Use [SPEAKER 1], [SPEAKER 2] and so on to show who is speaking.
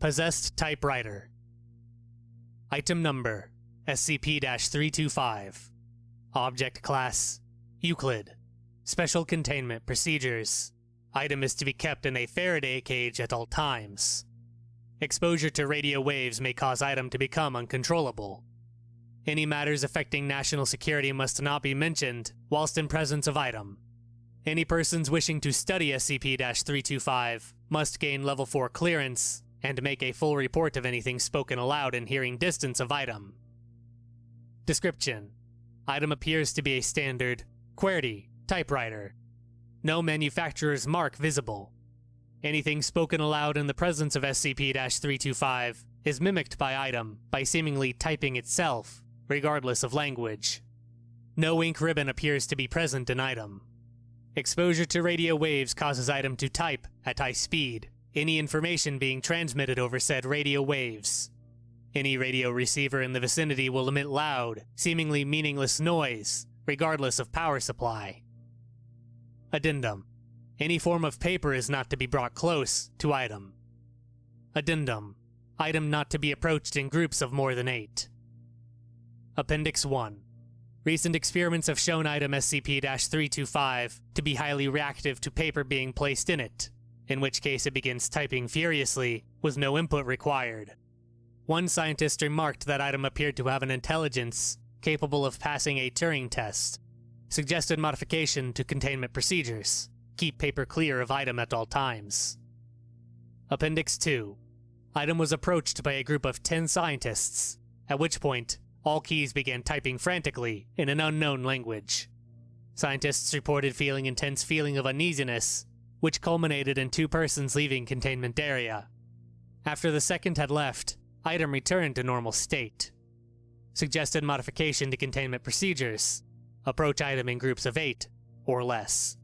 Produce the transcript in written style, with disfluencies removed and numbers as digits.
[SPEAKER 1] Possessed Typewriter. Item Number SCP-325. Object Class Euclid. Special Containment Procedures. Item is to be kept in a Faraday cage at all times. Exposure to radio waves may cause item to become uncontrollable. Any matters affecting national security must not be mentioned whilst in presence of item. Any persons wishing to study SCP-325 must gain Level 4 clearance and make a full report of anything spoken aloud in hearing distance of item. Description: item appears to be a standard QWERTY typewriter. No manufacturer's mark visible. Anything spoken aloud in the presence of SCP-325 is mimicked by item by seemingly typing itself, regardless of language. No ink ribbon appears to be present in item. Exposure to radio waves causes item to type at high speed, any information being transmitted over said radio waves. Any radio receiver in the vicinity will emit loud, seemingly meaningless noise, regardless of power supply. Addendum: any form of paper is not to be brought close to item. Addendum: item not to be approached in groups of more than 8. Appendix 1. Recent experiments have shown item SCP-325 to be highly reactive to paper being placed in it, in which case it begins typing furiously with no input required. One scientist remarked that item appeared to have an intelligence capable of passing a Turing test. Suggested modification to containment procedures: keep paper clear of item at all times. Appendix 2. Item was approached by a group of 10 scientists, at which point all keys began typing frantically in an unknown language. Scientists reported feeling intense feeling of uneasiness, which culminated in 2 persons leaving containment area. After the second had left, item returned to normal state. Suggested modification to containment procedures: approach item in groups of 8 or less.